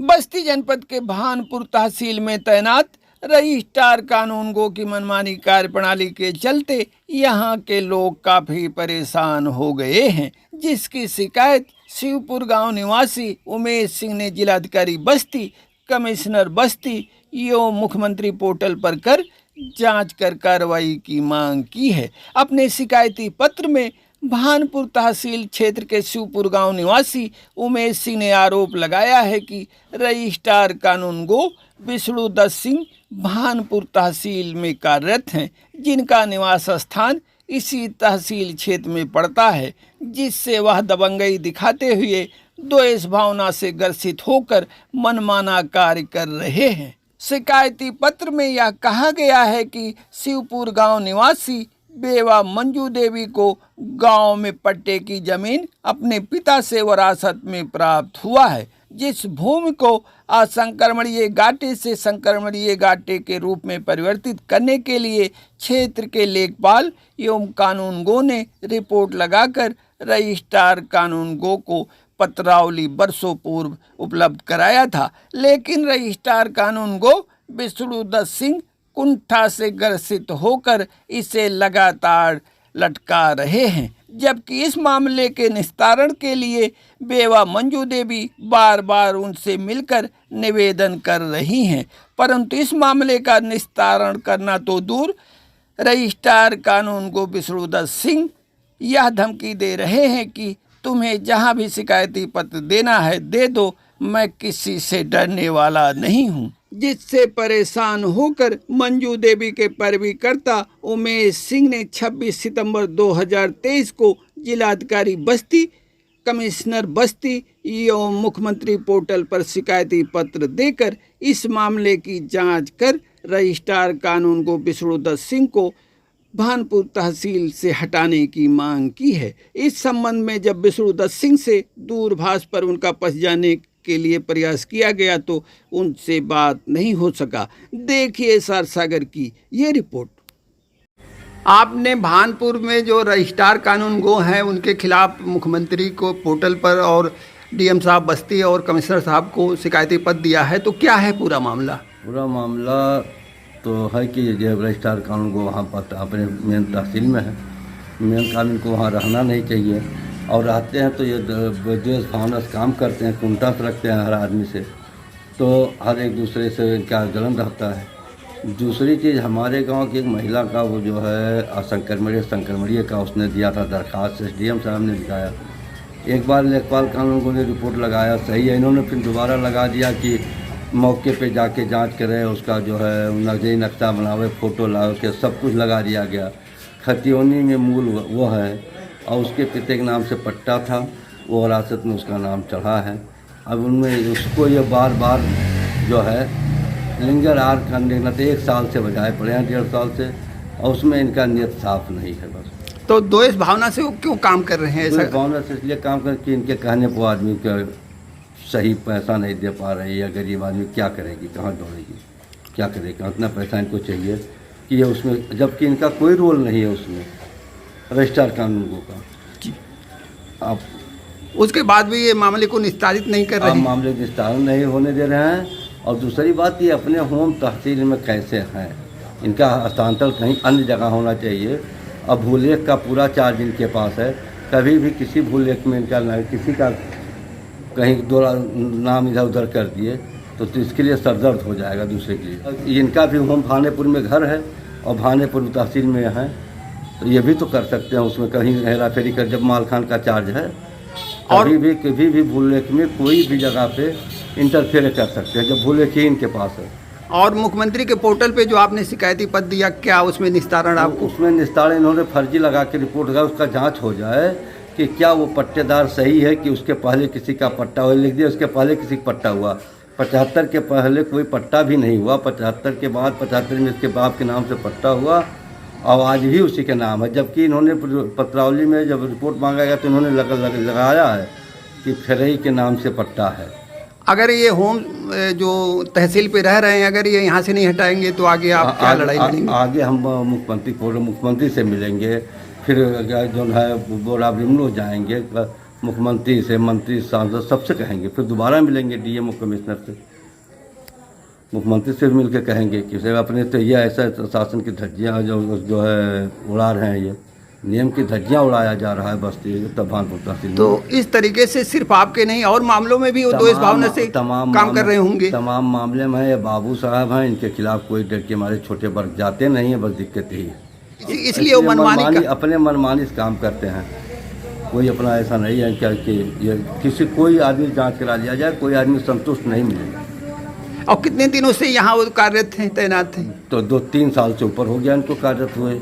बस्ती जनपद के भानपुर तहसील में तैनात रजिस्ट्रार कानून गो की मनमानी कार्यप्रणाली के चलते यहाँ के लोग काफी परेशान हो गए हैं, जिसकी शिकायत शिवपुर गांव निवासी उमेश सिंह ने जिलाधिकारी बस्ती, कमिश्नर बस्ती एवं मुख्यमंत्री पोर्टल पर कर जांच कर कार्रवाई की मांग की है। अपने शिकायती पत्र में भानपुर तहसील क्षेत्र के शिवपुर गांव निवासी उमेश सिंह ने आरोप लगाया है कि रजिस्ट्रार कानून गो विष्णुदत्त सिंह भानपुर तहसील में कार्यरत हैं, जिनका निवास स्थान इसी तहसील क्षेत्र में पड़ता है, जिससे वह दबंगई दिखाते हुए द्वेष भावना से ग्रसित होकर मनमाना कार्य कर रहे हैं। शिकायती पत्र में यह कहा गया है कि शिवपुर गांव निवासी बेवा मंजू देवी को गांव में पट्टे की जमीन अपने पिता से विरासत में प्राप्त हुआ है, जिस भूमि को असंक्रमणीय गाटे से संक्रमणीय गाटे के रूप में परिवर्तित करने के लिए क्षेत्र के लेखपाल एवं कानून गो ने रिपोर्ट लगाकर रजिस्ट्रार कानून गो को पत्रावली वर्षों पूर्व उपलब्ध कराया था, लेकिन रजिस्ट्रार कानून गो विष्णुदत्त सिंह कुंठा से ग्रसित होकर इसे लगातार लटका रहे हैं, जबकि इस मामले के निस्तारण के लिए बेवा मंजू देवी बार बार उनसे मिलकर निवेदन कर रही हैं, परंतु इस मामले का निस्तारण करना तो दूर, रजिस्ट्रार कानून को विष्णुदत्त सिंह यह धमकी दे रहे हैं कि तुम्हें जहां भी शिकायती पत्र देना है दे दो, मैं किसी से डरने वाला नहीं हूं। जिससे परेशान होकर मंजू देवी के पैरवीकर्ता उमेश सिंह ने 26 सितंबर 2023 को जिलाधिकारी बस्ती, कमिश्नर बस्ती एवं मुख्यमंत्री पोर्टल पर शिकायती पत्र देकर इस मामले की जांच कर रजिस्ट्रार कानून को विष्णुदत्त सिंह को भानपुर तहसील से हटाने की मांग की है। इस संबंध में जब विष्णुदत्त सिंह से दूरभाष पर उनका पास जाने के लिए प्रयास किया गया तो उनसे बात नहीं हो सका। देखिए सर सागर की ये रिपोर्ट। आपने भानपुर में जो रजिस्ट्रार कानून गो हैं उनके खिलाफ मुख्यमंत्री को पोर्टल पर और डीएम साहब बस्ती और कमिश्नर साहब को शिकायती पत्र दिया है, तो क्या है पूरा मामला? पूरा मामला तो है कि जो रजिस्ट्रार कानून को वहाँ पर अपने मेन तहसील में है, मेन कानून को वहाँ रहना नहीं चाहिए, और रहते हैं तो ये द्वेष भावना से काम करते हैं, कुंठा से रखते हैं हर आदमी से, तो हर एक दूसरे से इनका जलन रहता है। दूसरी चीज़, हमारे गांव की एक महिला का वो जो है संक्रमणीय का उसने दिया था दरख्वास्त, एसडीएम साहब ने दिखाया, एक बार लेखपाल कानून को ने रिपोर्ट लगाया, सही है, इन्होंने फिर दोबारा लगा दिया कि मौके पे जाके जांच करें, उसका जो है नक्शे नक्शा बनावे, फ़ोटो ला के सब कुछ लगा दिया गया। खतियोनी में मूल वो है और उसके पिता के नाम से पट्टा था, वो विरासत में उसका नाम चढ़ा है। अब उनमें उसको ये बार बार जो है लिंगर आर करने न तो 1 साल से बजाय पड़े हैं 1.5 साल से, और उसमें इनका नियत साफ नहीं है। बस तो द्वेष भावना से वो क्यों काम कर रहे हैं? ऐसा भावना से इसलिए काम कर कि इनके कहने पर आदमी का सही पैसा नहीं दे पा रही है, गरीब आदमी क्या करेगी, कहाँ दौड़ेगी, क्या करेगा, उतना पैसा इनको चाहिए कि ये उसमें, जबकि इनका कोई रोल नहीं है उसमें रजिस्ट्रार कानून का। आप उसके बाद भी ये मामले को निस्तारित नहीं कर रहे हैं। मामले निस्तारण नहीं होने दे रहे हैं। और दूसरी बात, ये अपने होम तहसील में कैसे हैं, इनका हस्तांतरण कहीं अन्य जगह होना चाहिए। अब भूलेख का पूरा चार्ज इनके पास है, कभी भी किसी भूलेख में इनका किसी का कहीं दो नाम इधर उधर कर दिए तो इसके लिए सरदर्द हो जाएगा दूसरे के लिए। इनका भी होम भानेपुर में घर है और भानेपुर तहसील में है, तो ये भी तो कर सकते हैं, उसमें कहीं हेरा फेरी कर, जब मालखान का चार्ज है, और कभी भी भूलेख में कोई भी जगह पे इंटरफेयर कर सकते हैं जब भूलेख ही इनके पास है। और मुख्यमंत्री के पोर्टल पे जो आपने शिकायती पत्र दिया, क्या उसमें निस्तारण आपको? उसमें निस्तारण इन्होंने फर्जी लगा के रिपोर्ट लगा, उसका जांच हो जाए कि क्या वो पट्टेदार सही है कि उसके पहले किसी का पट्टा हुआ, लिख दिया उसके पहले किसी का पट्टा हुआ, 75 के पहले कोई पट्टा भी नहीं हुआ, 75 के बाद 75 में इसके बाप के नाम से पट्टा हुआ और आज भी उसी के नाम है। जबकि इन्होंने पत्रावली में जब रिपोर्ट मांगा गया तो इन्होंने लगाया है कि फेरई के नाम से पट्टा है। अगर ये होम जो तहसील पे रह रहे हैं, अगर ये यहाँ से नहीं हटाएंगे तो आगे आप क्या लड़ाई लड़ेंगे? आगे हम मुख्यमंत्री से मिलेंगे, फिर जो है बोरा बिमलो जाएंगे, मुख्यमंत्री से, मंत्री, सांसद सबसे कहेंगे, फिर दोबारा मिलेंगे डीएम और कमिश्नर से, मुख्यमंत्री से मिल के कहेंगे कि साहब अपने तो ये ऐसा शासन की धज्जियाँ जो है उड़ा रहे हैं, ये नियम की धज्जियाँ उड़ाया जा रहा है बस्ती भानपुर तहसील में। तो इस तरीके से सिर्फ आपके नहीं और मामलों में भी वो द्वेष भावना से काम कर रहे होंगे। तमाम मामले में ये बाबू साहब हैं, इनके खिलाफ कोई डर के हमारे छोटे वर्ग जाते नहीं है, बस दिक्कत ही है। इसलिए वो मनमानी अपने मनमानी से काम करते हैं। कोई अपना ऐसा नहीं है क्या कि ये किसी कोई आदमी जांच करा लिया जाए, कोई आदमी संतुष्ट नहीं मिलेगा। और कितने दिनों से यहाँ वो कार्यरत थे, तैनात थे? तो 2-3 साल से ऊपर हो गया इनको कार्यरत हुए।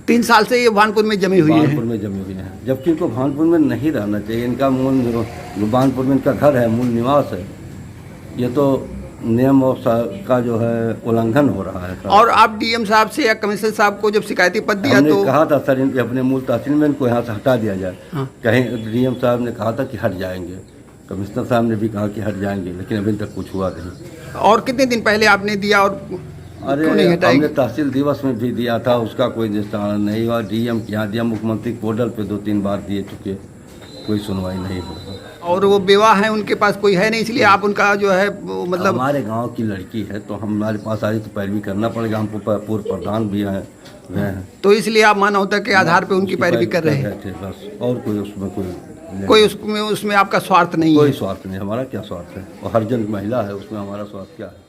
3 साल से ये भानपुर में जमे हुए हैं। भानपुर में जमे हुए हैं, जबकि इनको भानपुर में नहीं रहना चाहिए। इनका मूल भानपुर में इनका घर है, मूल निवास है। ये तो नियम और का जो है उल्लंघन हो रहा है। और आप डीएम साहब से या कमिश्नर साहब को जब शिकायती पत्र दिया तो कहा था सर इनके अपने मूल तहसील में इनको यहाँ से हटा दिया जाए। हाँ। कहीं डीएम साहब ने कहा था कि हट जाएंगे, कमिश्नर साहब ने भी कहा कि हट जाएंगे, लेकिन अभी तक कुछ हुआ नहीं। और कितने दिन पहले आपने दिया और अरे हमने तहसील दिवस में भी दिया था, उसका कोई निस्तारण नहीं हुआ। डीएम के यहाँ दिया, मुख्यमंत्री पोर्टल पे 2-3 बार दिए चुके, कोई सुनवाई नहीं हो रहा। और वो विवाह है, उनके पास कोई है नहीं, इसलिए आप उनका जो है मतलब हमारे गांव की लड़की है तो हमारे पास आई तो पैरवी करना पड़ेगा हमको। पूर्व प्रधान भी हैं तो इसलिए आप मानवता के आधार पे उनकी पैरवी कर रहे हैं। बस, और कोई उसमें उसमें आपका स्वार्थ नहीं है। कोई स्वार्थ नहीं, हमारा क्या स्वार्थ है? और हर जन महिला है, उसमें हमारा स्वार्थ क्या है?